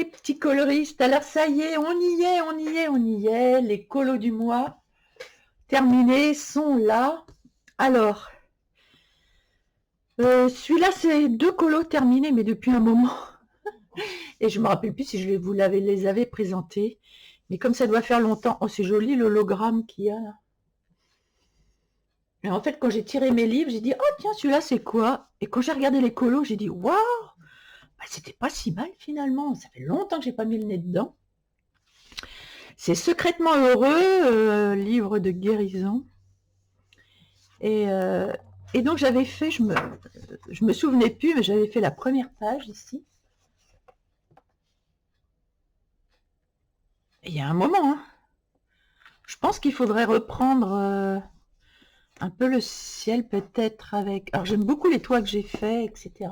les petits coloristes, alors ça y est, on y est, on y est, on y est, les colos du mois terminés sont là. Alors, celui-là c'est 2 colos terminés, mais depuis un moment, et je me rappelle plus si les avais présentés, mais comme ça doit faire longtemps, oh c'est joli l'hologramme qu'il y a là. Et en fait, quand j'ai tiré mes livres, j'ai dit, oh tiens, celui-là c'est quoi? Et quand j'ai regardé les colos, j'ai dit, waouh, bah, c'était pas si mal finalement, ça fait longtemps que j'ai pas mis le nez dedans. C'est Secrètement heureux, livre de guérison. Et, euh, et donc j'avais fait, je me souvenais plus, mais j'avais fait la première page ici. Et il y a un moment, hein, je pense qu'il faudrait reprendre un peu le ciel peut-être avec... Alors j'aime beaucoup les toits que j'ai faits, etc.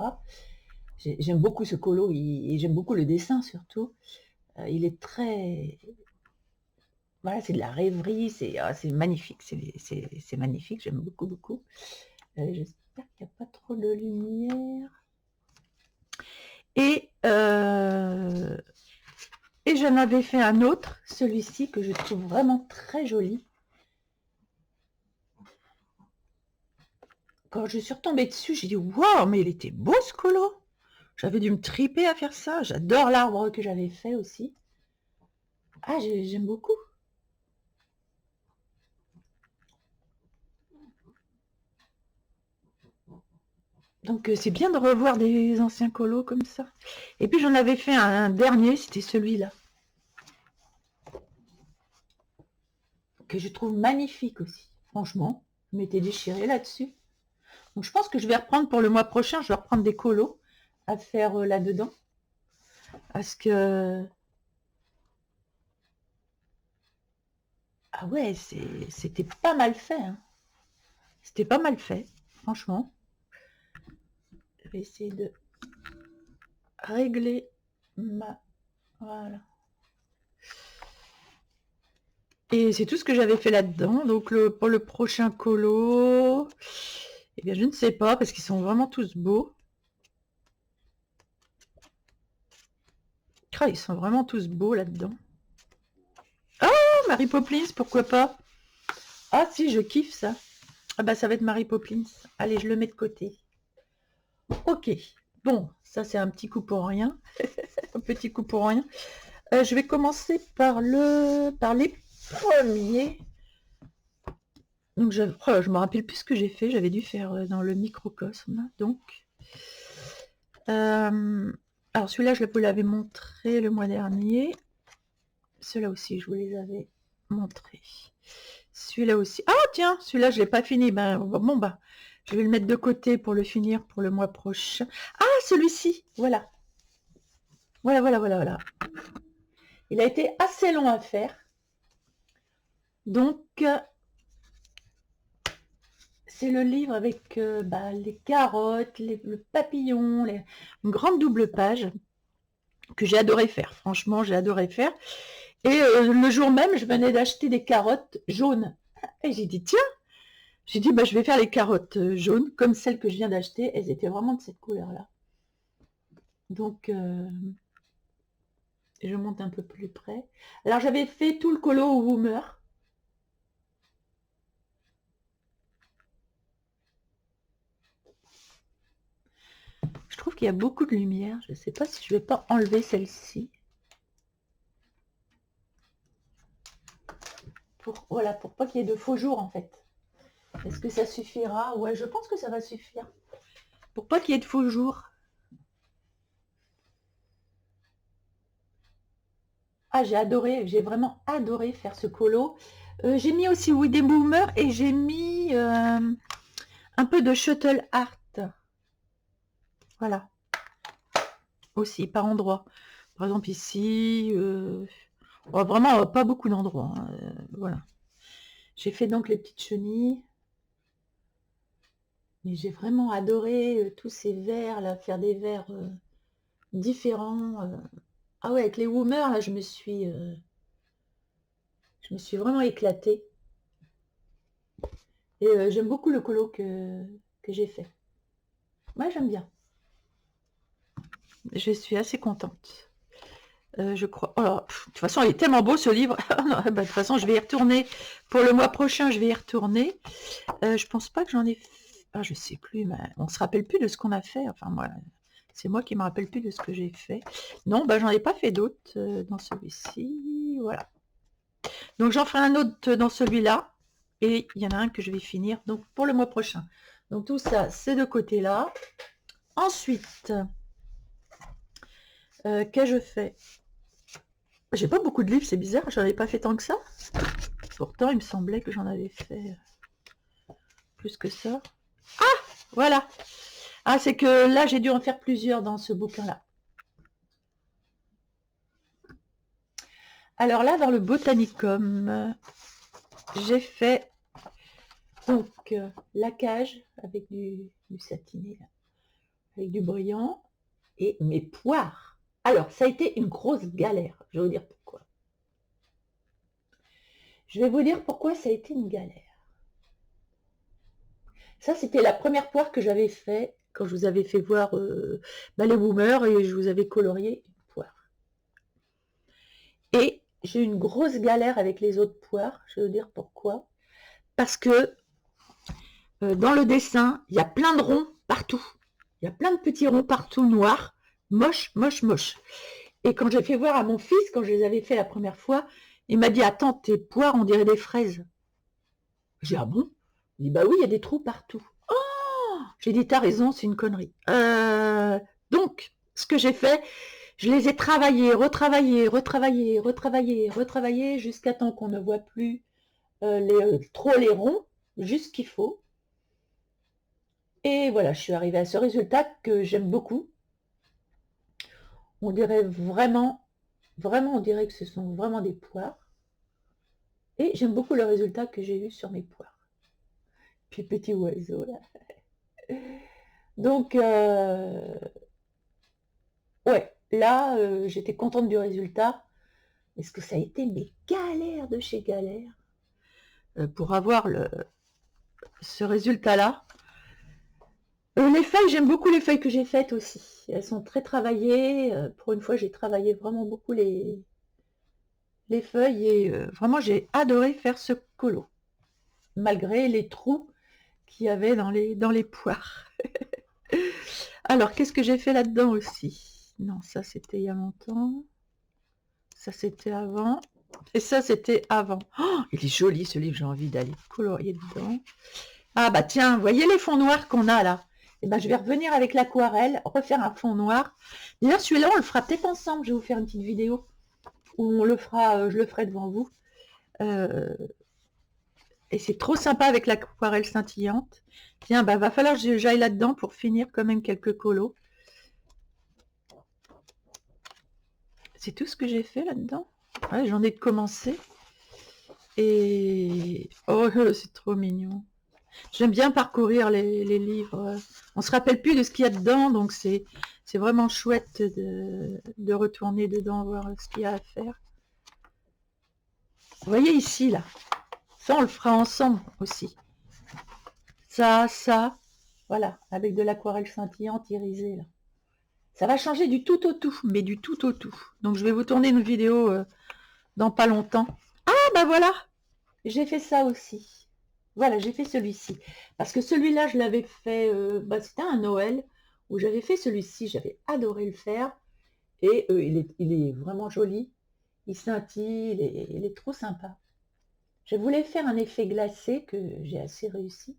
J'aime beaucoup ce colo, et j'aime beaucoup le dessin surtout. Il est très... Voilà, c'est de la rêverie, c'est magnifique, c'est magnifique, j'aime beaucoup, beaucoup. J'espère qu'il n'y a pas trop de lumière. Et j'en avais fait un autre, celui-ci, que je trouve vraiment très joli. Quand je suis retombée dessus, j'ai dit « Waouh, mais il était beau ce colo !» J'avais dû me triper à faire ça. J'adore l'arbre que j'avais fait aussi. Ah, j'aime beaucoup. Donc c'est bien de revoir des anciens colos comme ça. Et puis j'en avais fait un dernier, c'était celui-là. Que je trouve magnifique aussi. Franchement, je m'étais déchirée là-dessus. Donc je pense que je vais reprendre pour le mois prochain, je vais reprendre des colos à faire là-dedans. Parce que... Ah ouais, c'était pas mal fait. Hein. C'était pas mal fait, franchement. Je vais essayer de régler ma... Voilà. Et c'est tout ce que j'avais fait là-dedans. Donc pour le prochain colo, eh bien je ne sais pas, parce qu'ils sont vraiment tous beaux. Ah, ils sont vraiment tous beaux là-dedans. Oh, Mary Poppins, pourquoi pas? Ah si, je kiffe ça. Ah bah ça va être Mary Poppins. Allez, je le mets de côté. Ok. Bon, ça c'est un petit coup pour rien. Un petit coup pour rien. Je vais commencer par les premiers. Donc je me rappelle plus ce que j'ai fait. J'avais dû faire dans le microcosme. Donc, alors celui-là, je vous l'avais montré le mois dernier. Ceux-là aussi, je vous les avais montrés. Celui-là aussi. Ah tiens, celui-là, je l'ai pas fini. Ben bon bah, je vais le mettre de côté pour le finir pour le mois prochain. Ah, celui-ci, voilà. Voilà. Il a été assez long à faire. Donc, c'est le livre avec les carottes, le papillon, une grande double page que j'ai adoré faire. Franchement, j'ai adoré faire. Et le jour même, je venais d'acheter des carottes jaunes. Et j'ai dit, tiens, je vais faire les carottes jaunes comme celles que je viens d'acheter. Elles étaient vraiment de cette couleur-là. Donc, je monte un peu plus près. Alors, j'avais fait tout le colo au Woomer. Je trouve qu'il y a beaucoup de lumière. Je ne sais pas si je ne vais pas enlever celle-ci. Voilà, pour pas qu'il y ait de faux jours en fait. Est-ce que ça suffira? Ouais, je pense que ça va suffire. Pour pas qu'il y ait de faux jours. Ah, j'ai vraiment adoré faire ce colo. J'ai mis aussi Woody Boomer et j'ai mis un peu de Shuttle Art. Voilà. Aussi, par endroit. Par exemple ici, vraiment pas beaucoup d'endroits. Hein, voilà. J'ai fait donc les petites chenilles. Mais j'ai vraiment adoré tous ces verres là, faire des verres différents. Ah ouais, avec les Woomers, là, je me suis vraiment éclatée. Et j'aime beaucoup le colo que j'ai fait. Moi, j'aime bien. Je suis assez contente. Je crois. Oh là, de toute façon, il est tellement beau ce livre. Non, bah, de toute façon, je vais y retourner. Pour le mois prochain, je vais y retourner. Je pense pas que j'en ai fait. Ah, je sais plus, mais on se rappelle plus de ce qu'on a fait. Enfin, moi, c'est moi qui me rappelle plus de ce que j'ai fait. Non, bah, j'en ai pas fait d'autres dans celui-ci. Voilà. Donc, j'en ferai un autre dans celui-là. Et il y en a un que je vais finir donc pour le mois prochain. Donc, tout ça, c'est de côté-là. Ensuite, qu'ai-je fait? J'ai pas beaucoup de livres, c'est bizarre, j'en ai pas fait tant que ça. Pourtant, il me semblait que j'en avais fait plus que ça. Ah, voilà. Ah, c'est que là, j'ai dû en faire plusieurs dans ce bouquin-là. Alors là, dans le Botanicum, j'ai fait donc la cage avec du satiné, là, avec du brillant, et mes poires. Alors, ça a été une grosse galère, je vais vous dire pourquoi. Je vais vous dire pourquoi ça a été une galère. Ça, c'était la première poire que j'avais fait quand je vous avais fait voir les boomers et je vous avais colorié une poire. Et j'ai eu une grosse galère avec les autres poires, je vais vous dire pourquoi. Parce que dans le dessin, il y a plein de ronds partout. Il y a plein de petits ronds partout noirs, moche, moche, moche. Et quand j'ai fait voir à mon fils, quand je les avais fait la première fois, il m'a dit, attends, tes poires, on dirait des fraises. J'ai dit, ah bon? Il dit, bah oui, il y a des trous partout. J'ai dit, t'as raison, c'est une connerie. Donc, ce que j'ai fait, je les ai travaillés, retravaillés, retravaillés, retravaillés, retravaillés, jusqu'à temps qu'on ne voit plus trop les ronds, juste ce qu'il faut. Et voilà, je suis arrivée à ce résultat que j'aime beaucoup. On dirait vraiment, on dirait que ce sont vraiment des poires. Et j'aime beaucoup le résultat que j'ai eu sur mes poires. Puis petit oiseau, là. Donc, ouais, là, j'étais contente du résultat. Est-ce que ça a été mes galères de chez galères pour avoir ce résultat-là. Les feuilles, j'aime beaucoup les feuilles que j'ai faites aussi. Elles sont très travaillées. Pour une fois, j'ai travaillé vraiment beaucoup les feuilles et vraiment, j'ai adoré faire ce colo. Malgré les trous qu'il y avait dans les poires. Alors, qu'est-ce que j'ai fait là-dedans aussi? Non, ça, c'était il y a longtemps. Ça, c'était avant. Et ça, c'était avant. Oh, il est joli, ce livre. J'ai envie d'aller colorier dedans. Ah, bah tiens, vous voyez les fonds noirs qu'on a là? Eh ben, je vais revenir avec l'aquarelle, refaire un fond noir. D'ailleurs, celui-là, on le fera peut-être ensemble. Je vais vous faire une petite vidéo où on le fera, je le ferai devant vous. Et c'est trop sympa avec l'aquarelle scintillante. Tiens, bah, va falloir que j'aille là-dedans pour finir quand même quelques colos. C'est tout ce que j'ai fait là-dedans. Ouais, j'en ai commencé. Et... oh, c'est trop mignon. J'aime bien parcourir les livres. On se rappelle plus de ce qu'il y a dedans, donc c'est vraiment chouette de retourner dedans, voir ce qu'il y a à faire. Vous voyez ici, là. Ça, on le fera ensemble aussi. Ça, voilà, avec de l'aquarelle scintillante irisée, là. Ça va changer du tout au tout, mais du tout au tout. Donc, je vais vous tourner une vidéo dans pas longtemps. Ah, bah voilà, j'ai fait ça aussi. Voilà, j'ai fait celui-ci. Parce que celui-là, je l'avais fait, c'était un Noël, où j'avais fait celui-ci, j'avais adoré le faire. Et il est vraiment joli, il scintille, il est trop sympa. Je voulais faire un effet glacé que j'ai assez réussi.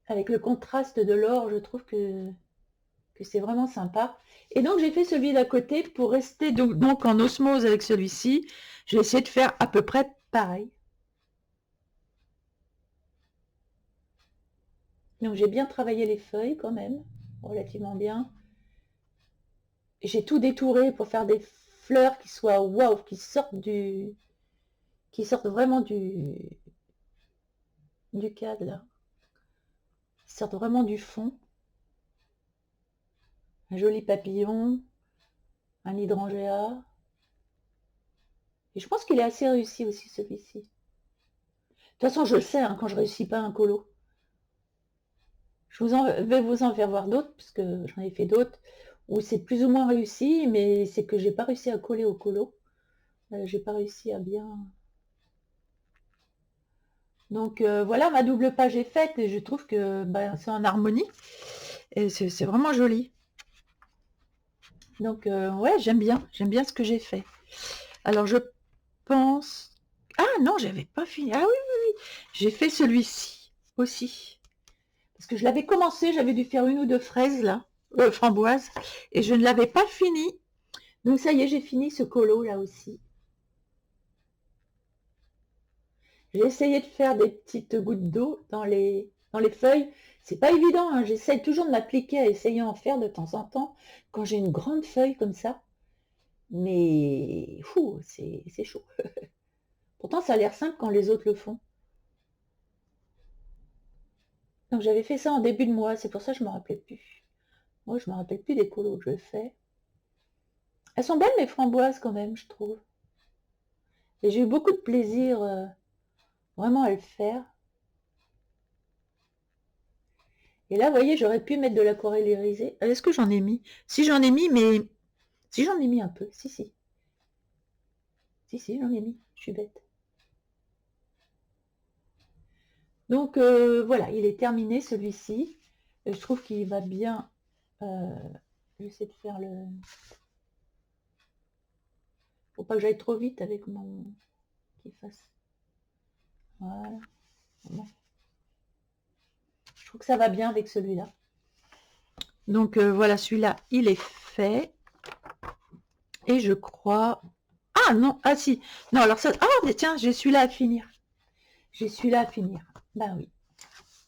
Avec le contraste de l'or, je trouve que c'est vraiment sympa. Et donc, j'ai fait celui d'à côté pour rester donc en osmose avec celui-ci. Je vais essayer de faire à peu près pareil. Donc, j'ai bien travaillé les feuilles quand même, relativement bien. J'ai tout détouré pour faire des fleurs qui soient waouh, qui sortent vraiment du cadre là. Qui sortent vraiment du fond. Un joli papillon, un hydrangea. Et je pense qu'il est assez réussi aussi celui-ci. De toute façon, je le sais, hein, quand je réussis pas un colo. Je vais vous en faire voir d'autres, puisque j'en ai fait d'autres, où c'est plus ou moins réussi, mais c'est que j'ai pas réussi à coller au colo. J'ai pas réussi à bien... Donc voilà, ma double page est faite et je trouve que bah, c'est en harmonie. Et c'est vraiment joli. Donc ouais, j'aime bien ce que j'ai fait. Alors je pense... Ah non, j'avais pas fini. Ah oui, oui, oui. J'ai fait celui-ci aussi. Parce que je l'avais commencé, j'avais dû faire une ou deux fraises là, framboises, et je ne l'avais pas fini. Donc ça y est, j'ai fini ce colo là aussi. J'ai essayé de faire des petites gouttes d'eau dans les feuilles. C'est pas évident, hein. J'essaye toujours de m'appliquer à essayer en faire de temps en temps quand j'ai une grande feuille comme ça. Mais c'est chaud. Pourtant, ça a l'air simple quand les autres le font. Donc j'avais fait ça en début de mois, c'est pour ça que je me rappelais plus. Moi, je me rappelle plus des colos que je fais. Elles sont belles mes framboises quand même, je trouve. Et j'ai eu beaucoup de plaisir vraiment à le faire. Et là, vous voyez, j'aurais pu mettre de l'aquarelle irisée. Est-ce que j'en ai mis? Si j'en ai mis, mais... Si j'en ai mis un peu, si, si. Si, j'en ai mis, je suis bête. Donc voilà, il est terminé celui-ci. Je trouve qu'il va bien... J'essaie de faire le... Faut pas que j'aille trop vite avec mon... Qu'il fasse... Voilà. Bon. Je trouve que ça va bien avec celui-là. Donc voilà, celui-là, il est fait. Et je crois... Ah non, ah si. Non, alors ça... Ah, mais tiens, j'ai celui-là à finir. J'ai celui-là à finir. Ben oui.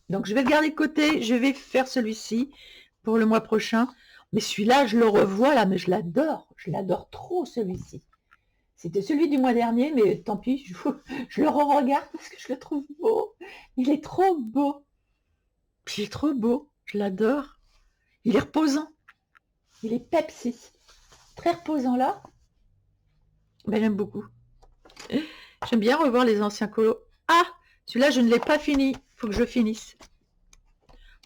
Donc je vais le garder de côté. Je vais faire celui-ci pour le mois prochain. Mais celui-là, je le revois là, mais je l'adore. Je l'adore trop, celui-ci. C'était celui du mois dernier, mais tant pis, je le re-regarde parce que je le trouve beau. Il est trop beau. Il est trop beau. Je l'adore. Il est reposant. Il est Pepsi. Très reposant là. Ben, j'aime beaucoup. J'aime bien revoir les anciens colos. Ah, celui-là, je ne l'ai pas fini. Il faut que je finisse.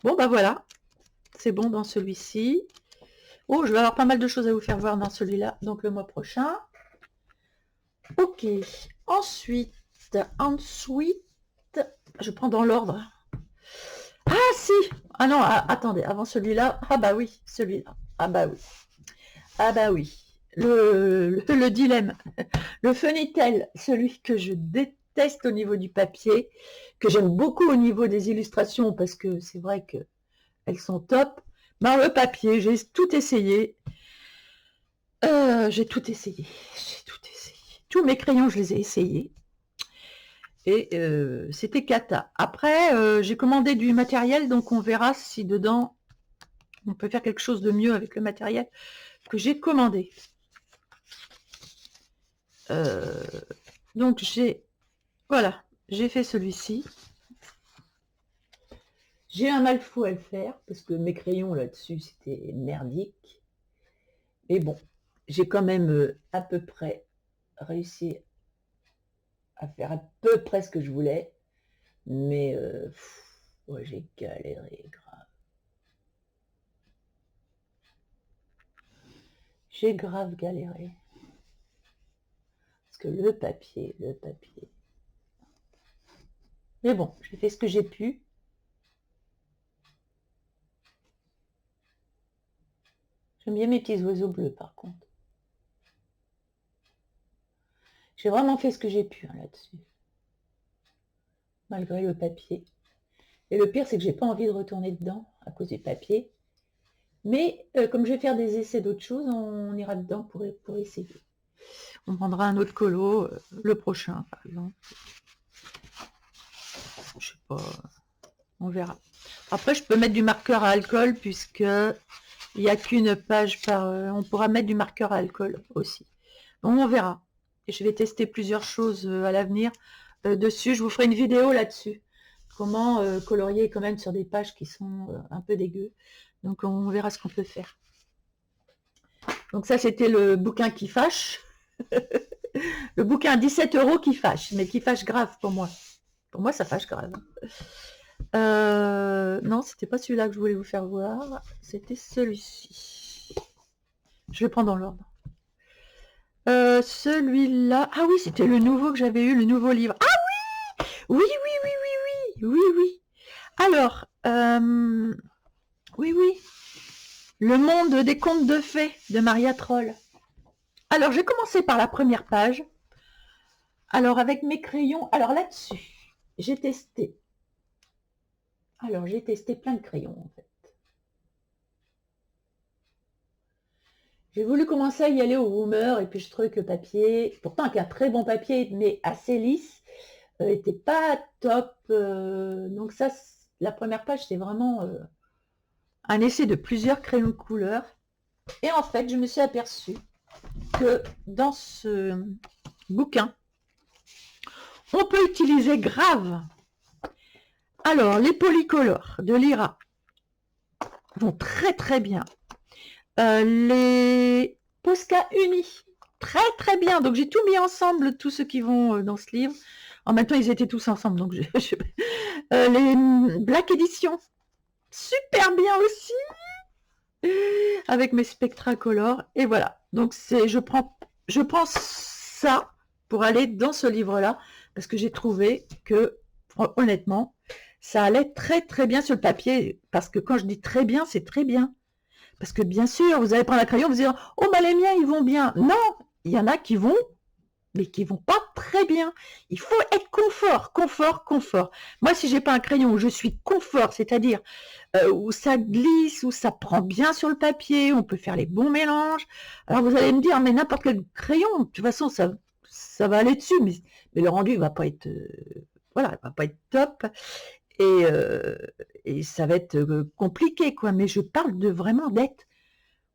Bon, bah voilà. C'est bon dans celui-ci. Oh, je vais avoir pas mal de choses à vous faire voir dans celui-là. Donc, le mois prochain. Ok. Ensuite, je prends dans l'ordre. Ah, si. Ah non, attendez. Avant celui-là. Ah bah oui, celui-là. Ah bah oui. Ah bah oui. Le dilemme. Le Fenitel, celui que je déteste au niveau du papier, que j'aime beaucoup au niveau des illustrations parce que c'est vrai qu'elles sont top. Mais le papier, j'ai tout essayé. J'ai tout essayé. Tous mes crayons, je les ai essayés. Et c'était cata. Après, j'ai commandé du matériel, donc on verra si dedans, on peut faire quelque chose de mieux avec le matériel que j'ai commandé. Donc voilà, j'ai fait celui-ci. J'ai un mal fou à le faire parce que mes crayons là-dessus c'était merdique. Mais bon, j'ai quand même à peu près réussi à faire à peu près ce que je voulais. Mais ouais, j'ai galéré grave. J'ai grave galéré. Parce que le papier. Mais bon, j'ai fait ce que j'ai pu. J'aime bien mes petits oiseaux bleus par contre. J'ai vraiment fait ce que j'ai pu là-dessus. Malgré le papier. Et le pire, c'est que j'ai pas envie de retourner dedans à cause du papier. Mais comme je vais faire des essais d'autres choses, on ira dedans pour essayer. On prendra un autre colo, le prochain par exemple. Je sais pas, on verra. Après, je peux mettre du marqueur à alcool puisque il n'y a qu'une page par... on pourra mettre du marqueur à alcool aussi. Donc on verra. Et je vais tester plusieurs choses à l'avenir dessus. Je vous ferai une vidéo là-dessus. Comment colorier quand même sur des pages qui sont un peu dégueu. Donc on verra ce qu'on peut faire. Donc ça, c'était le bouquin qui fâche. Le bouquin 17 € qui fâche, mais qui fâche grave pour moi. Pour moi, ça fâche grave. Non, c'était pas celui-là que je voulais vous faire voir. C'était celui-ci. Je le prends dans l'ordre. Celui-là... Ah oui, c'était le nouveau que j'avais eu, le nouveau livre. Ah oui, oui, oui, oui, oui, oui, oui, oui. Alors, oui, oui. Le monde des contes de fées de Maria Troll. Alors, j'ai commencé par la première page. Alors, avec mes crayons... Alors, là-dessus, j'ai testé. Alors, j'ai testé plein de crayons, en fait. J'ai voulu commencer à y aller au Woomer, et puis je trouvais que le papier, pourtant avec un très bon papier, mais assez lisse, était pas top. Donc ça, la première page, c'est vraiment un essai de plusieurs crayons de couleur. Et en fait, je me suis aperçue que dans ce bouquin, on peut utiliser grave. Alors, les polycolores de Lyra vont très très bien. Les Posca Unis, très très bien. Donc j'ai tout mis ensemble, tous ceux qui vont dans ce livre. En même temps, ils étaient tous ensemble. Donc les Black Edition, super bien aussi, avec mes Spectracolor. Et voilà. Donc je prends ça pour aller dans ce livre-là, parce que j'ai trouvé que, honnêtement, ça allait très très bien sur le papier. Parce que quand je dis très bien, c'est très bien. Parce que bien sûr, vous allez prendre un crayon, vous allez dire, oh bah les miens, ils vont bien. Non, il y en a qui vont, mais qui vont pas très bien. Il faut être confort, confort, confort. Moi, si j'ai pas un crayon où je suis confort, c'est-à-dire où ça glisse, où ça prend bien sur le papier, on peut faire les bons mélanges. Alors vous allez me dire, mais n'importe quel crayon, de toute façon, ça va aller dessus, mais le rendu, il va pas être, voilà, il va pas être top. Et ça va être compliqué, quoi. Mais je parle de vraiment d'être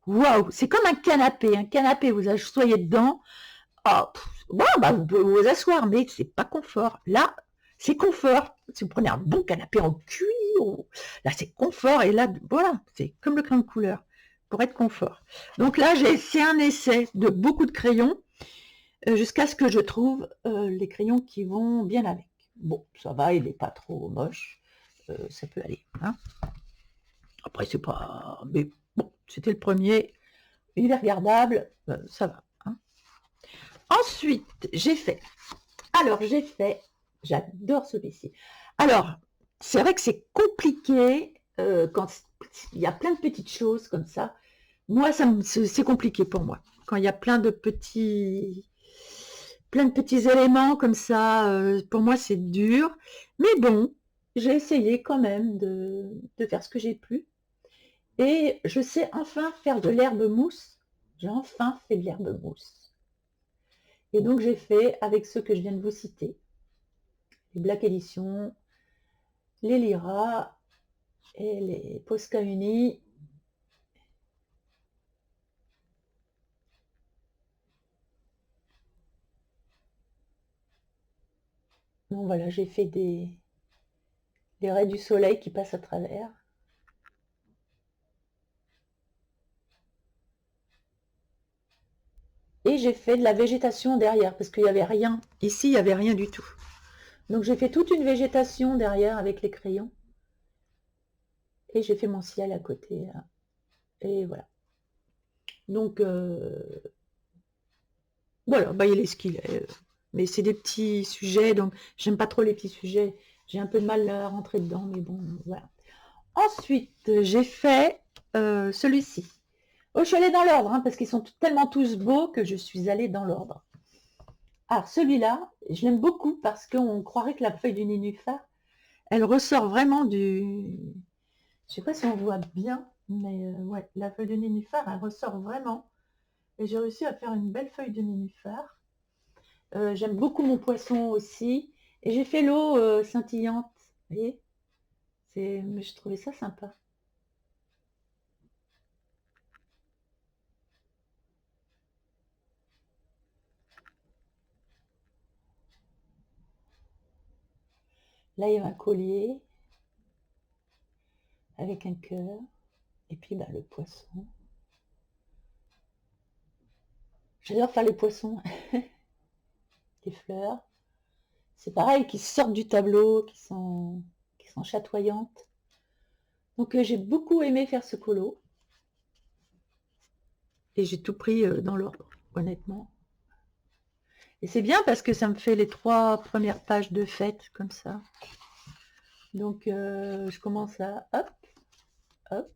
waouh. C'est comme un canapé. Un canapé, vous asseyez dedans. Oh, bah, vous pouvez vous asseoir, mais c'est pas confort. Là, c'est confort. Si vous prenez un bon canapé en cuir, là, c'est confort. Et là, voilà, c'est comme le crayon de couleur pour être confort. Donc là, c'est un essai de beaucoup de crayons jusqu'à ce que je trouve les crayons qui vont bien avec. Bon, ça va, il n'est pas trop moche. Ça peut aller. Hein. Après, c'est pas... Mais bon, c'était le premier. Il est regardable. Ça va. Hein. Ensuite, j'ai fait... J'adore celui-ci. Alors, c'est vrai que c'est compliqué quand il y a plein de petites choses comme ça. Moi, c'est compliqué pour moi. Quand il y a plein de petits éléments comme ça, pour moi, c'est dur. Mais bon, j'ai essayé quand même de faire ce que j'ai pu. Et je sais enfin faire de l'herbe mousse. J'ai enfin fait de l'herbe mousse. Et donc, j'ai fait avec ceux que je viens de vous citer. Les Black Edition, les Lyra et les Posca Uni. Donc voilà, j'ai fait des raies du soleil qui passent à travers. Et j'ai fait de la végétation derrière, parce qu'il n'y avait rien. Ici, il n'y avait rien du tout. Donc j'ai fait toute une végétation derrière avec les crayons. Et j'ai fait mon ciel à côté. Là. Et voilà. Donc, voilà, bah, il est ce qu'il est. Mais c'est des petits sujets, donc j'aime pas trop les petits sujets. J'ai un peu de mal à rentrer dedans, mais bon, voilà. Ensuite, j'ai fait celui-ci. Oh, je suis allée dans l'ordre, hein, parce qu'ils sont tellement tous beaux que je suis allée dans l'ordre. Alors, celui-là, je l'aime beaucoup parce qu'on croirait que la feuille du nénuphar, elle ressort vraiment du... Je sais pas si on voit bien, mais ouais, la feuille de nénuphar, elle ressort vraiment. Et j'ai réussi à faire une belle feuille de nénuphar. J'aime beaucoup mon poisson aussi. Et j'ai fait l'eau scintillante. Vous voyez, je trouvais ça sympa. Là, il y a un collier avec un cœur. Et puis, bah, le poisson. J'adore faire les poissons. Les fleurs. C'est pareil, qui sortent du tableau, qui sont chatoyantes. Donc, j'ai beaucoup aimé faire ce colo. Et j'ai tout pris dans l'ordre, honnêtement. Et c'est bien parce que ça me fait les 3 premières pages de fête, comme ça. Donc, je commence à... Hop, hop.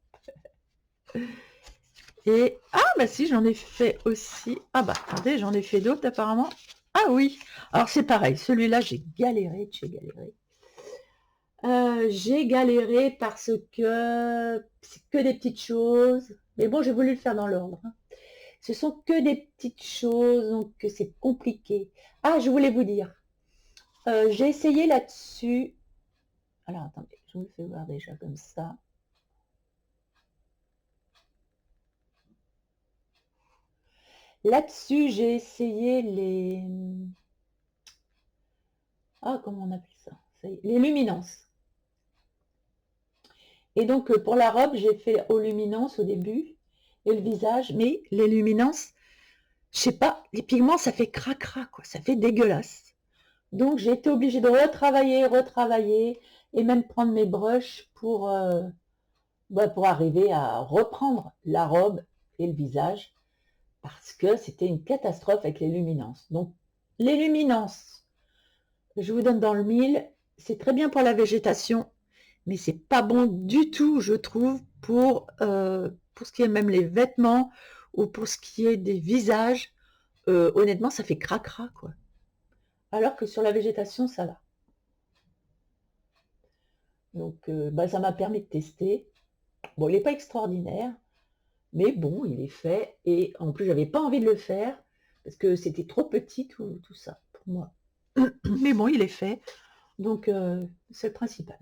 Et... Ah, bah si, j'en ai fait aussi... Ah bah, attendez, j'en ai fait d'autres, apparemment. Ah oui. Alors, c'est pareil. Celui-là, j'ai galéré. J'ai galéré parce que c'est que des petites choses. Mais bon, j'ai voulu le faire dans l'ordre. Hein. Ce sont que des petites choses, donc c'est compliqué. Ah, je voulais vous dire. J'ai essayé là-dessus. Alors, attendez, je vous le fais voir déjà comme ça. Là-dessus, j'ai essayé les... Ah, comment on appelle ça? Les luminances. Et donc, pour la robe, j'ai fait aux luminances au début, et le visage, mais les luminances, je sais pas, les pigments, ça fait cracra, quoi, ça fait dégueulasse. Donc, j'ai été obligée de retravailler, et même prendre mes brushes pour arriver à reprendre la robe et le visage, parce que c'était une catastrophe avec les luminances. Donc, les luminances, je vous donne dans le mille, c'est très bien pour la végétation, mais c'est pas bon du tout, je trouve, pour ce qui est même les vêtements ou pour ce qui est des visages. Honnêtement, ça fait cracra, quoi. Alors que sur la végétation, ça va. Donc, ça m'a permis de tester. Bon, il n'est pas extraordinaire, mais bon, il est fait. Et en plus, j'avais pas envie de le faire parce que c'était trop petit, tout ça, pour moi. Mais bon, il est fait. Donc, c'est le principal.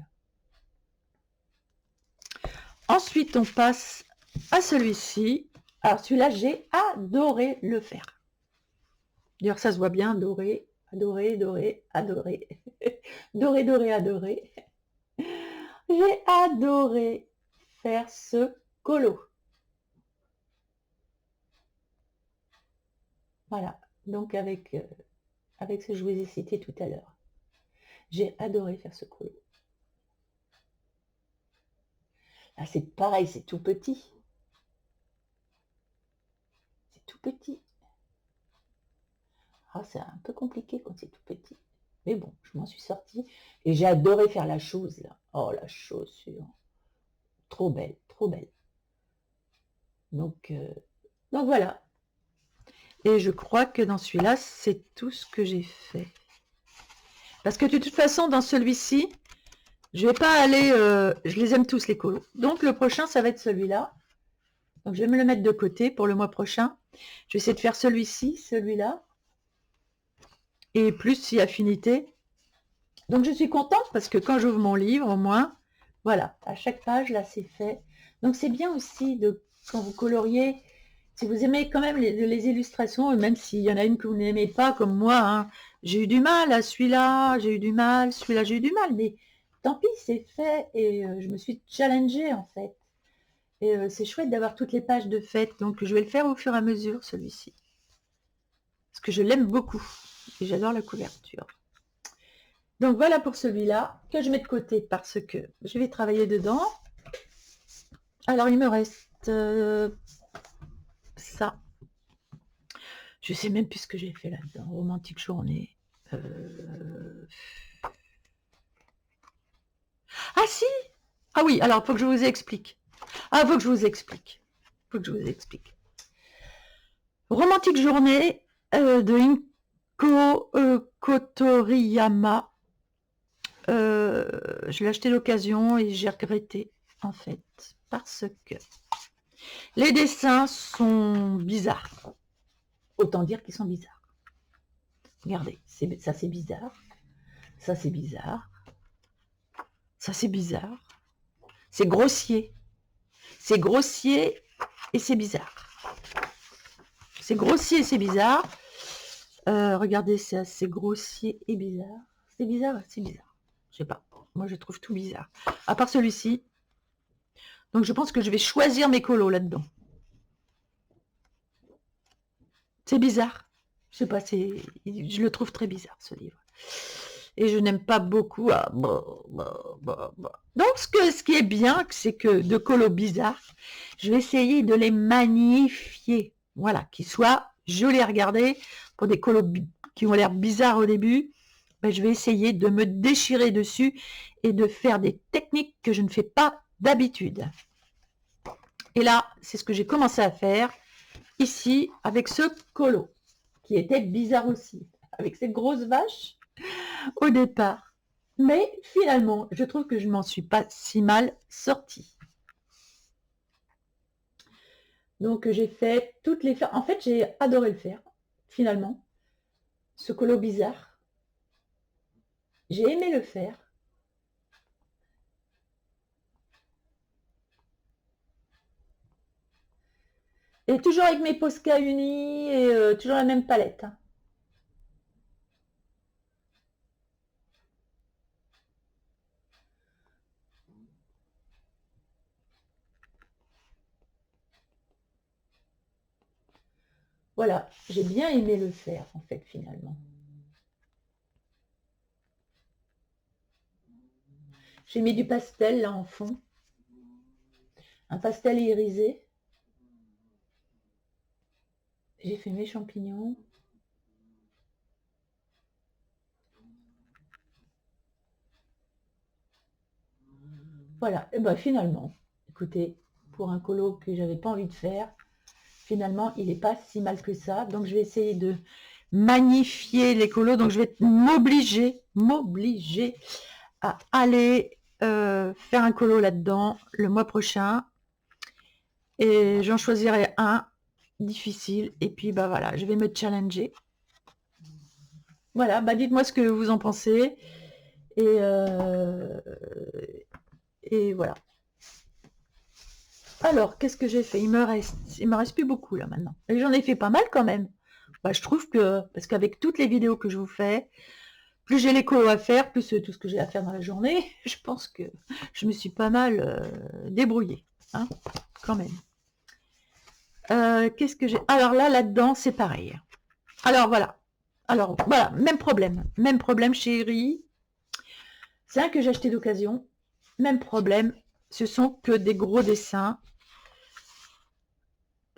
Ensuite, on passe à celui-ci. Alors, celui-là, j'ai adoré le faire. D'ailleurs, ça se voit bien, adoré, adoré, adoré, adoré. Doré, doré, adoré. J'ai adoré faire ce colo. Voilà, donc avec ce que je vous ai cité tout à l'heure. J'ai adoré faire ce colo. Là, c'est pareil, c'est tout petit. C'est tout petit. Ah, c'est un peu compliqué quand c'est tout petit. Mais bon, je m'en suis sortie. Et j'ai adoré faire la chose, là. Oh, la chaussure. Trop belle, trop belle. Donc voilà. Et je crois que dans celui-là, c'est tout ce que j'ai fait. Parce que de toute façon, dans celui-ci, je vais pas aller... je les aime tous, les colos. Donc, le prochain, ça va être celui-là. Donc, je vais me le mettre de côté pour le mois prochain. Je vais essayer de faire celui-ci, celui-là. Et plus si affinité. Donc, je suis contente parce que quand j'ouvre mon livre, au moins, voilà, à chaque page, là, c'est fait. Donc, c'est bien aussi, quand vous coloriez, si vous aimez quand même les illustrations, et même s'il y en a une que vous n'aimez pas, comme moi, hein, j'ai eu du mal à celui-là, j'ai eu du mal, celui-là, j'ai eu du mal, mais tant pis, c'est fait, et je me suis challengée, en fait. Et c'est chouette d'avoir toutes les pages de fête, donc je vais le faire au fur et à mesure, celui-ci. Parce que je l'aime beaucoup, et j'adore la couverture. Donc voilà pour celui-là, que je mets de côté, parce que je vais travailler dedans. Alors, il me reste ça. Je sais même plus ce que j'ai fait là-dedans. Romantique journée. Ah si! Ah oui, alors faut que je vous explique. Faut que je vous explique. Romantique journée de Inko Kotoriyama. Je l'ai acheté d'occasion et j'ai regretté, en fait, parce que les dessins sont bizarres. Autant dire qu'ils sont bizarres. Regardez, ça c'est bizarre. Ça c'est bizarre. Ça c'est bizarre. C'est grossier. C'est grossier et c'est bizarre. C'est grossier et c'est bizarre. Regardez, c'est assez grossier et bizarre. C'est bizarre, c'est bizarre. Je sais pas. Moi je trouve tout bizarre. À part celui-ci. Donc je pense que je vais choisir mes colos là-dedans. C'est bizarre. Je sais pas, je le trouve très bizarre ce livre. Et je n'aime pas beaucoup. Donc ce qui est bien, c'est que de colos bizarres, je vais essayer de les magnifier. voilà, qui soit joli à regarder. Pour des colos qui ont l'air bizarres au début, ben, je vais essayer de me déchirer dessus et de faire des techniques que je ne fais pas d'habitude. Et là, c'est ce que j'ai commencé à faire ici avec ce colo, qui était bizarre aussi, avec cette grosse vache au départ. Mais finalement, je trouve que je m'en suis pas si mal sortie. Donc j'ai fait toutes les... En fait, j'ai adoré le faire, finalement. Ce colo bizarre. J'ai aimé le faire. Et toujours avec mes Posca unis et toujours la même palette. Voilà, j'ai bien aimé le faire, en fait, finalement. J'ai mis du pastel, là, en fond. Un pastel irisé. J'ai fait mes champignons. Voilà, et ben finalement, écoutez, pour un colo que j'avais pas envie de faire, finalement, il n'est pas si mal que ça. Donc, je vais essayer de magnifier les colos. Donc, je vais m'obliger à aller faire un colo là-dedans le mois prochain. Et j'en choisirai un difficile. Et puis, bah voilà, je vais me challenger. Voilà, bah dites-moi ce que vous en pensez. Et voilà. Alors, qu'est-ce que j'ai fait? Il me reste plus beaucoup là maintenant. Et j'en ai fait pas mal quand même. Bah, je trouve que, parce qu'avec toutes les vidéos que je vous fais, plus j'ai les colos à faire, plus tout ce que j'ai à faire dans la journée, je pense que je me suis pas mal débrouillée, hein, quand même. Qu'est-ce que j'ai? Alors là-dedans, c'est pareil. Alors voilà. Alors voilà, même problème chérie. C'est un que j'ai acheté d'occasion. Même problème. Ce sont que des gros dessins.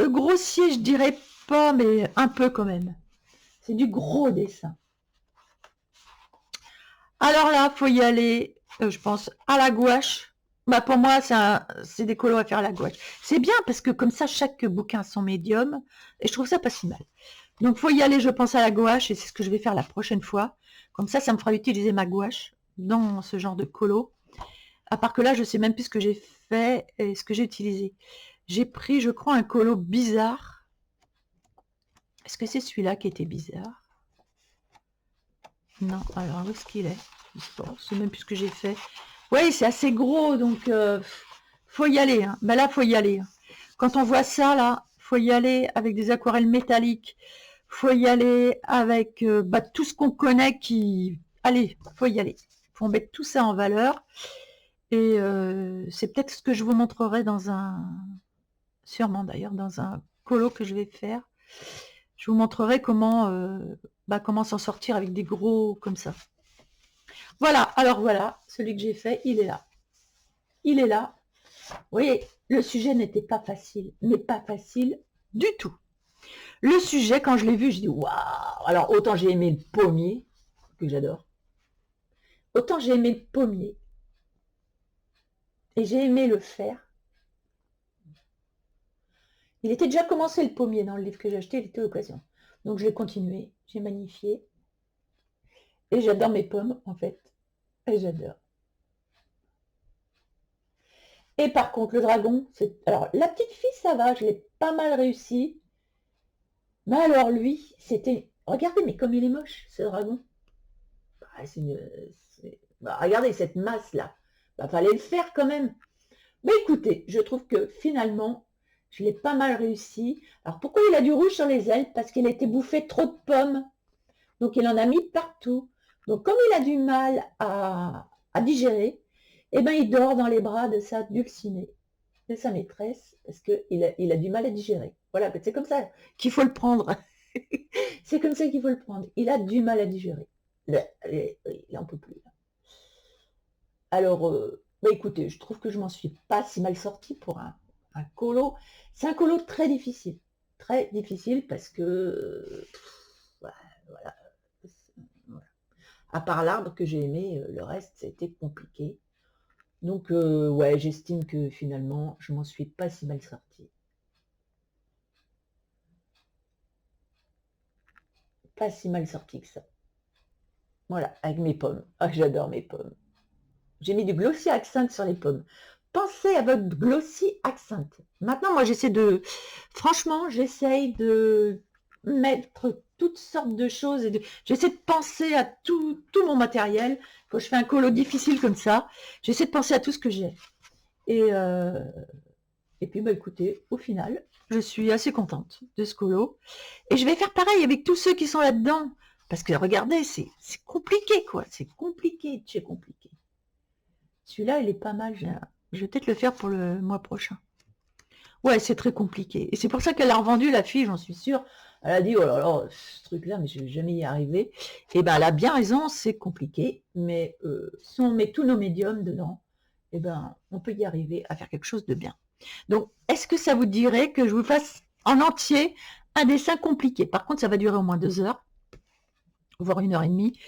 Grossier, je dirais pas, mais un peu quand même. C'est du gros dessin. Alors là, faut y aller, je pense, à la gouache. Bah pour moi, c'est des colos à faire à la gouache. C'est bien parce que comme ça, chaque bouquin a son médium. Et je trouve ça pas si mal. Donc faut y aller, je pense, à la gouache. Et c'est ce que je vais faire la prochaine fois. Comme ça me fera utiliser ma gouache dans ce genre de colo. À part que là, je sais même plus ce que j'ai fait et ce que j'ai utilisé. J'ai pris, je crois, un colo bizarre. Est-ce que c'est celui-là qui était bizarre? Non, alors où est-ce qu'il est? Je sais même plus ce que j'ai fait. Oui, c'est assez gros, donc faut y aller. Hein. Ben là, faut y aller. Quand on voit ça, là, faut y aller avec des aquarelles métalliques. Faut y aller avec tout ce qu'on connaît qui... Allez, faut y aller. Faut mettre tout ça en valeur. Et c'est peut-être ce que je vous montrerai dans un... Sûrement d'ailleurs, dans un colo que je vais faire. Je vous montrerai comment s'en sortir avec des gros comme ça. Voilà, alors voilà, celui que j'ai fait, il est là. Il est là. Vous voyez, le sujet n'était pas facile, mais pas facile du tout. Le sujet, quand je l'ai vu, je dis waouh. Alors autant j'ai aimé le pommier, que j'adore, autant j'ai aimé le pommier, et j'ai aimé le faire. Il était déjà commencé le pommier dans le livre que j'ai acheté, il était l'occasion. Donc je l'ai continué, j'ai magnifié. Et j'adore mes pommes, en fait. Et j'adore. Et par contre, le dragon, c'est... Alors, la petite fille, ça va, je l'ai pas mal réussi. Mais alors, lui, c'était... Regardez, mais comme il est moche, ce dragon. Regardez cette masse-là. Fallait le faire quand même. Mais écoutez, je trouve que finalement, je l'ai pas mal réussi. Alors, pourquoi il a du rouge sur les ailes? Parce qu'il a été bouffé trop de pommes. Donc, il en a mis partout. Donc, comme il a du mal à digérer, eh ben, il dort dans les bras de sa dulcinée, de sa maîtresse, parce qu'il a du mal à digérer. Voilà, c'est comme ça qu'il faut le prendre. C'est comme ça qu'il faut le prendre. Il a du mal à digérer. Il n'en peut plus. Alors, écoutez, je trouve que je m'en suis pas si mal sortie pour un colo. C'est un colo très difficile. très difficile parce que, voilà, voilà. À part l'arbre que j'ai aimé, le reste, c'était compliqué. Donc, ouais, j'estime que finalement, je m'en suis pas si mal sortie. Pas si mal sortie que ça. Voilà, avec mes pommes. Ah, j'adore mes pommes. J'ai mis du glossy accent sur les pommes. Pensez à votre glossy accent. Maintenant, moi, franchement, j'essaye de mettre toutes sortes de choses j'essaie de penser à tout mon matériel. Quand je fais un colo difficile comme ça, j'essaie de penser à tout ce que j'ai. Et puis, bah, écoutez, au final, je suis assez contente de ce colo. Et je vais faire pareil avec tous ceux qui sont là-dedans. Parce que regardez, c'est compliqué, quoi. C'est compliqué, c'est compliqué. Celui-là, il est pas mal. Je vais peut-être le faire pour le mois prochain. Ouais, c'est très compliqué. Et c'est pour ça qu'elle a revendu, la fille, j'en suis sûre. Elle a dit, oh là là, ce truc-là, mais je vais jamais y arriver. Et ben, elle a bien raison, c'est compliqué. Mais si on met tous nos médiums dedans, et ben, on peut y arriver à faire quelque chose de bien. Donc, est-ce que ça vous dirait que je vous fasse en entier un dessin compliqué? Par contre, ça va durer au moins 2 heures, voire 1 heure et demie.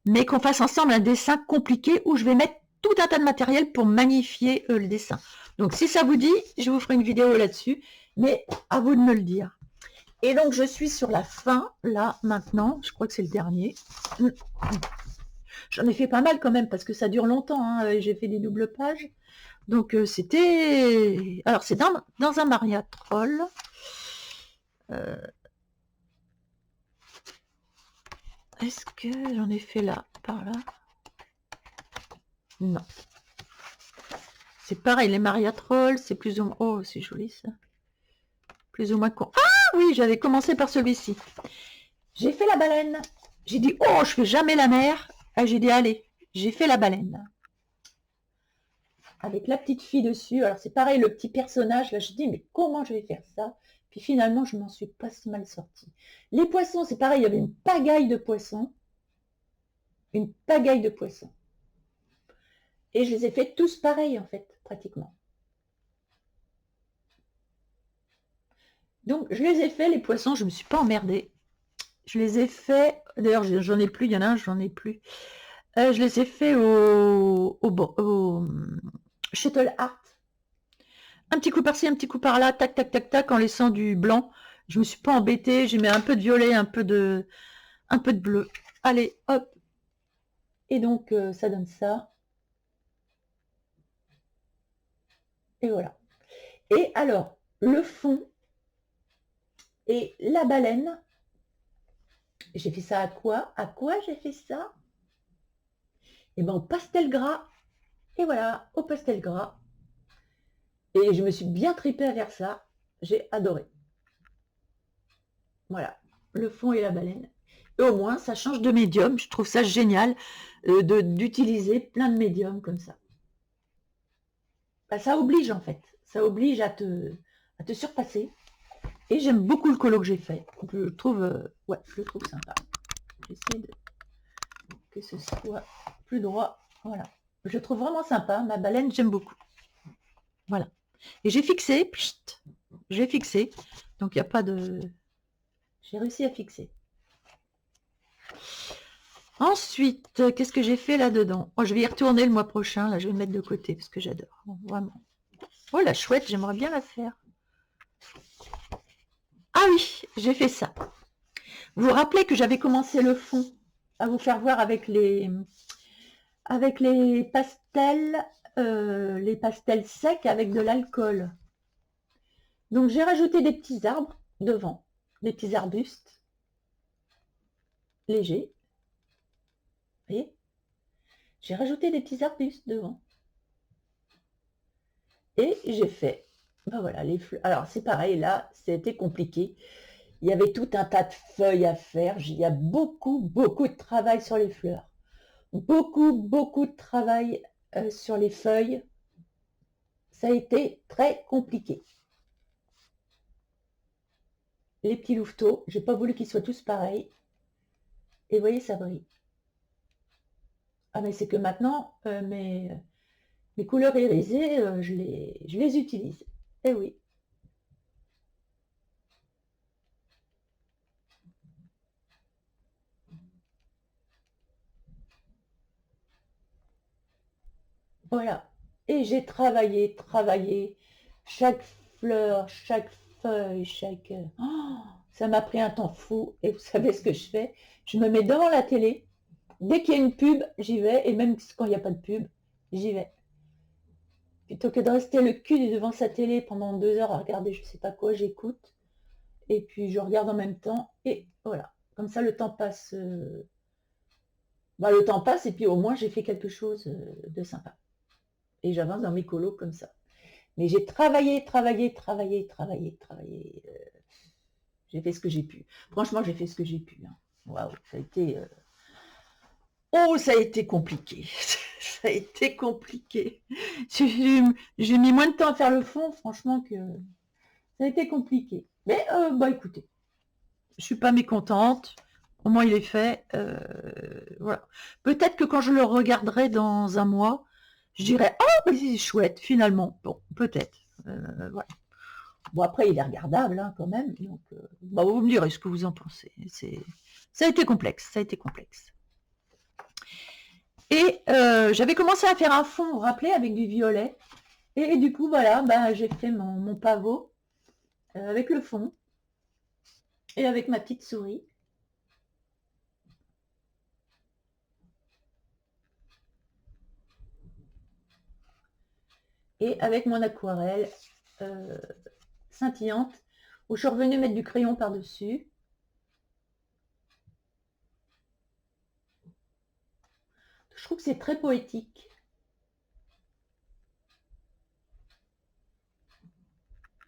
Mais qu'on fasse ensemble un dessin compliqué où je vais mettre tout un tas de matériel pour magnifier le dessin. Donc si ça vous dit, je vous ferai une vidéo là-dessus, mais à vous de me le dire. Et donc je suis sur la fin, là, maintenant, je crois que c'est le dernier. J'en ai fait pas mal quand même, parce que ça dure longtemps, hein. J'ai fait des doubles pages. Donc c'était... Alors c'est dans un mariatrol. Est-ce que j'en ai fait là, par là? Non. C'est pareil, les mariatrolls, c'est plus ou moins... Oh, c'est joli ça. Plus ou moins con. Ah oui, j'avais commencé par celui-ci. J'ai fait la baleine. J'ai dit, oh, je fais jamais la mer. Et j'ai dit, allez, j'ai fait la baleine. Avec la petite fille dessus. Alors c'est pareil, le petit personnage. Là, je dis, mais comment je vais faire ça? Puis finalement, je m'en suis pas si mal sortie. Les poissons, c'est pareil, il y avait une pagaille de poissons. Une pagaille de poissons. Et je les ai fait tous pareils, en fait, pratiquement. Donc, je les ai fait, les poissons, je ne me suis pas emmerdée. Je les ai fait, d'ailleurs, j'en ai plus, il y en a un, j'en ai plus. Je les ai fait au Shuttle Art. Un petit coup par-ci, un petit coup par-là, tac, tac, tac, tac, en laissant du blanc. Je me suis pas embêtée, j'ai mis un peu de violet, un peu de bleu. Allez, hop. Et donc, ça donne ça. Et voilà. Et alors, le fond et la baleine, j'ai fait ça à quoi? À quoi j'ai fait ça? Et bien, au pastel gras. Et voilà, au pastel gras. Et je me suis bien tripée à faire ça. J'ai adoré. Voilà, le fond et la baleine. Et au moins, ça change de médium. Je trouve ça génial d'utiliser plein de médiums comme ça. Bah, ça oblige en fait. Ça oblige à te surpasser. Et j'aime beaucoup le colo que j'ai fait. Je le trouve, ouais, je le trouve sympa. J'essaie que ce soit plus droit. Voilà. Je le trouve vraiment sympa. Ma baleine, j'aime beaucoup. Voilà. Et j'ai fixé. J'ai fixé. Donc il n'y a pas de... J'ai réussi à fixer. Ensuite, qu'est-ce que j'ai fait là-dedans? Oh, je vais y retourner le mois prochain. Là, je vais me mettre de côté parce que j'adore. Vraiment. Oh, la chouette, j'aimerais bien la faire. Ah oui, j'ai fait ça. Vous vous rappelez que j'avais commencé le fond à vous faire voir avec les pastels secs avec de l'alcool. Donc, j'ai rajouté des petits arbres devant, des petits arbustes légers. Vous voyez? J'ai rajouté des petits arbustes devant. Et j'ai fait, ben voilà, les fleurs. Alors c'est pareil, là, c'était compliqué. Il y avait tout un tas de feuilles à faire. Il y a beaucoup, beaucoup de travail sur les fleurs. Beaucoup, beaucoup de travail sur les feuilles. Ça a été très compliqué. Les petits louveteaux, j'ai pas voulu qu'ils soient tous pareils. Et vous voyez, ça brille. Ah mais c'est que maintenant, mes couleurs irisées, je les utilise. Eh oui. Voilà. Et j'ai travaillé, travaillé. Chaque fleur, chaque feuille, chaque... Oh, ça m'a pris un temps fou. Et vous savez ce que je fais? Je me mets devant la télé. Dès qu'il y a une pub, j'y vais. Et même quand il n'y a pas de pub, j'y vais. Plutôt que de rester le cul devant sa télé pendant 2 heures à regarder je sais pas quoi, j'écoute. Et puis je regarde en même temps. Et voilà. Comme ça, le temps passe. Le temps passe et puis au moins j'ai fait quelque chose de sympa. Et j'avance dans mes colos comme ça. Mais j'ai travaillé, travaillé, travaillé, travaillé, travaillé. J'ai fait ce que j'ai pu. Franchement, j'ai fait ce que j'ai pu. Hein. Waouh, ça a été... Oh, ça a été compliqué. Ça a été compliqué. J'ai mis moins de temps à faire le fond, franchement, que ça a été compliqué. Mais, écoutez, je suis pas mécontente. Au moins, il est fait. Voilà. Peut-être que quand je le regarderai dans un mois, je dirais, oh, c'est chouette, finalement. Bon, peut-être. Voilà. Bon, après, il est regardable, hein, quand même. Donc, vous me direz ce que vous en pensez. Ça a été complexe, ça a été complexe. Et j'avais commencé à faire un fond, vous vous rappelez, avec du violet. Et du coup, voilà, j'ai fait mon pavot avec le fond et avec ma petite souris. Et avec mon aquarelle scintillante, où je suis revenue mettre du crayon par-dessus. Je trouve que c'est très poétique.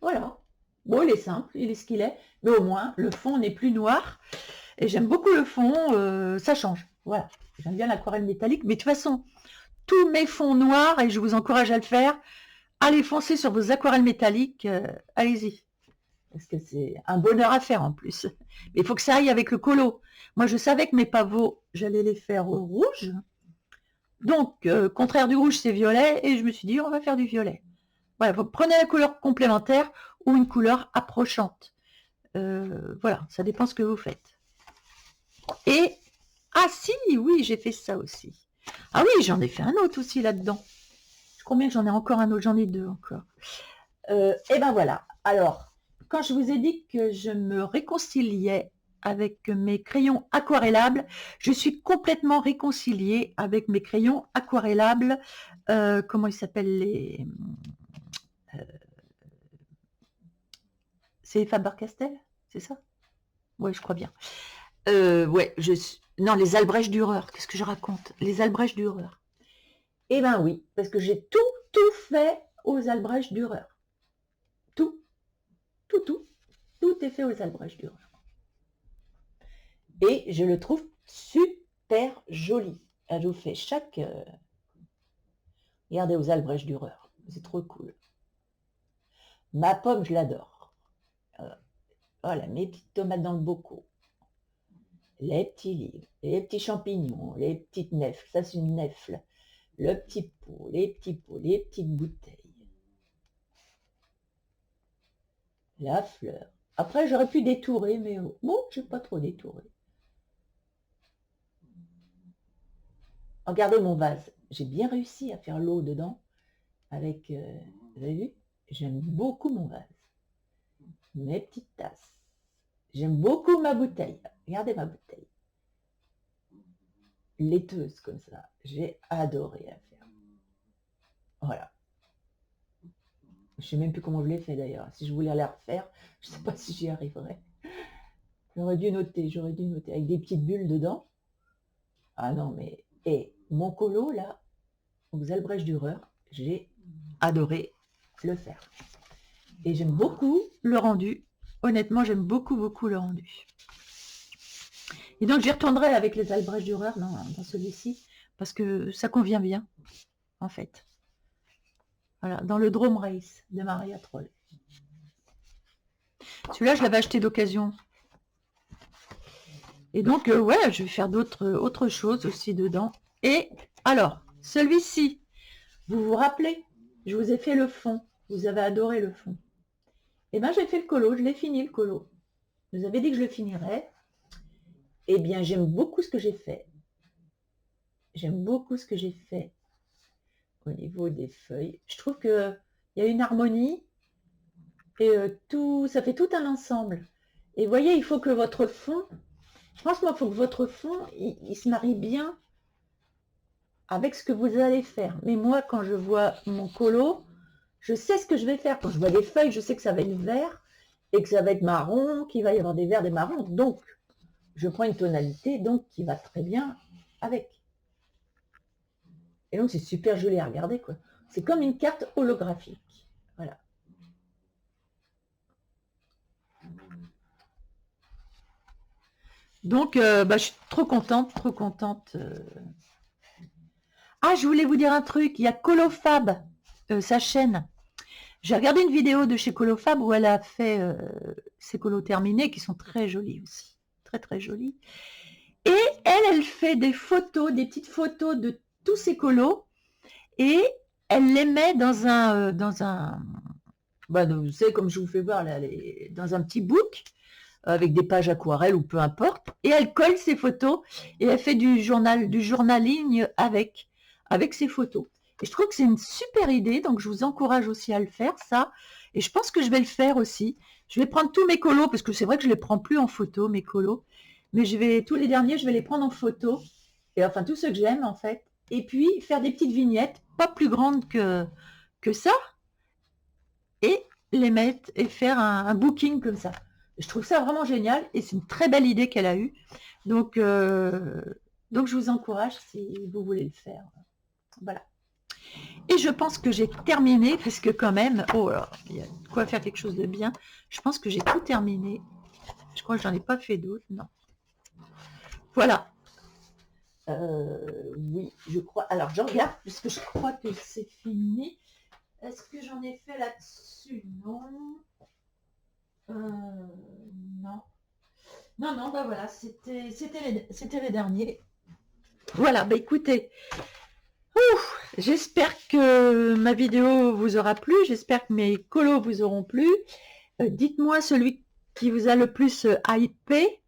Voilà. Bon, il est simple, il est ce qu'il est, mais au moins, le fond n'est plus noir. Et j'aime beaucoup le fond, ça change. Voilà. J'aime bien l'aquarelle métallique, mais de toute façon, tous mes fonds noirs, et je vous encourage à le faire, allez foncer sur vos aquarelles métalliques, allez-y. Parce que c'est un bonheur à faire en plus. Mais il faut que ça aille avec le colo. Moi, je savais que mes pavots, j'allais les faire au rouge. Donc, contraire du rouge, c'est violet. Et je me suis dit, on va faire du violet. Voilà, vous prenez la couleur complémentaire ou une couleur approchante. Voilà, ça dépend ce que vous faites. Et, ah si, oui, j'ai fait ça aussi. Ah oui, j'en ai fait un autre aussi là-dedans. Combien j'en ai encore un autre? J'en ai 2 encore. Et ben voilà. Alors, quand je vous ai dit que je me réconciliais avec mes crayons aquarellables, je suis complètement réconciliée avec mes crayons aquarellables. Comment ils s'appellent les... c'est Faber-Castell, c'est ça? Ouais, je crois bien. Ouais, non, les Albrecht Dürer. Qu'est-ce que je raconte? Les Albrecht Dürer. Eh ben oui, parce que j'ai tout fait aux Albrecht Dürer. Tout est fait aux Albrecht Dürer. Et je le trouve super joli. Je vous fais chaque... Regardez aux Albrecht Dürer, c'est trop cool. Ma pomme, je l'adore. Voilà, mes petites tomates dans le bocaux. Les petits livres, les petits champignons, les petites nèfles. Ça, c'est une nèfle. Le petit pot, les petits pots, les petites bouteilles. La fleur. Après, j'aurais pu détourer, mais bon, je n'ai pas trop détouré. Regardez mon vase. J'ai bien réussi à faire l'eau dedans. Avec, vous avez vu? J'aime beaucoup mon vase. Mes petites tasses. J'aime beaucoup ma bouteille. Regardez ma bouteille. Laiteuse comme ça. J'ai adoré à faire. Voilà. Je ne sais même plus comment je l'ai fait d'ailleurs. Si je voulais la refaire, je ne sais pas si j'y arriverais. J'aurais dû noter. Avec des petites bulles dedans. Ah non, mais... Et mon colo, là, aux Albrecht Dürer, j'ai adoré le faire. Et j'aime beaucoup le rendu. Honnêtement, j'aime beaucoup le rendu. Et donc, j'y retournerai avec les Albrecht Dürer dans celui-ci, parce que ça convient bien, en fait. Voilà, dans le Drôme Race de Maria Troll. Celui-là, je l'avais acheté d'occasion. Et donc, ouais, je vais faire autre chose aussi dedans. Et alors, celui-ci, vous vous rappelez, je vous ai fait le fond. Vous avez adoré le fond. Et bien, j'ai fait le colo, je l'ai fini le colo. Vous avez dit que je le finirais. Eh bien, j'aime beaucoup ce que j'ai fait. J'aime beaucoup ce que j'ai fait au niveau des feuilles. Je trouve qu'il y a une harmonie et tout, ça fait tout un ensemble. Et vous voyez, il faut que votre fond, franchement, il faut que votre fond, il se marie bien avec ce que vous allez faire. Mais moi, quand je vois mon colo, je sais ce que je vais faire. Quand je vois des feuilles, je sais que ça va être vert et que ça va être marron, qu'il va y avoir des verts, des marrons. Donc, je prends une tonalité donc qui va très bien avec. Et donc, c'est super joli à regarder, quoi. C'est comme une carte holographique. Voilà. Donc, je suis trop contente, trop contente. Ah, je voulais vous dire un truc. Il y a Colofab, sa chaîne. J'ai regardé une vidéo de chez Colofab où elle a fait ses colos terminés qui sont très jolis aussi. Très, très jolis. Et elle fait des photos, des petites photos de tous ses colos et elle les met dans un vous savez, comme je vous fais voir là, dans un petit book avec des pages aquarelles ou peu importe, et elle colle ses photos et elle fait du journaling avec ses photos. Et je trouve que c'est une super idée, donc je vous encourage aussi à le faire, ça. Et je pense que je vais le faire aussi. Je vais prendre tous mes colos, parce que c'est vrai que je ne les prends plus en photo, mes colos. Mais tous les derniers, je vais les prendre en photo. Et enfin, tous ceux que j'aime, en fait. Et puis, faire des petites vignettes, pas plus grandes que ça. Et les mettre et faire un booking comme ça. Je trouve ça vraiment génial et c'est une très belle idée qu'elle a eue. Donc je vous encourage si vous voulez le faire. Voilà. Et je pense que j'ai terminé parce que quand même, oh là, il y a de quoi faire quelque chose de bien. Je pense que j'ai tout terminé. Je crois que j'en ai pas fait d'autres, non. Voilà. Oui, je crois. Alors je regarde puisque je crois que c'est fini. Est-ce que j'en ai fait là-dessus? Non. Non. Non, voilà, c'était les derniers. Voilà, écoutez, j'espère que ma vidéo vous aura plu, j'espère que mes colos vous auront plu. Dites-moi celui qui vous a le plus hypé.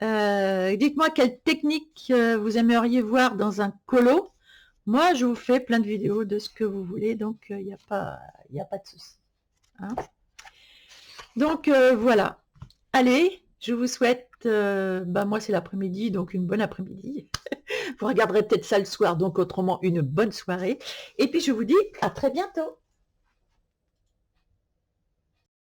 Dites-moi quelle technique vous aimeriez voir dans un colo. Moi, je vous fais plein de vidéos de ce que vous voulez, donc il n'y a pas de souci. Hein, donc voilà. Allez, je vous souhaite, moi c'est l'après-midi, donc une bonne après-midi. Vous regarderez peut-être ça le soir, donc autrement une bonne soirée. Et puis je vous dis à très bientôt.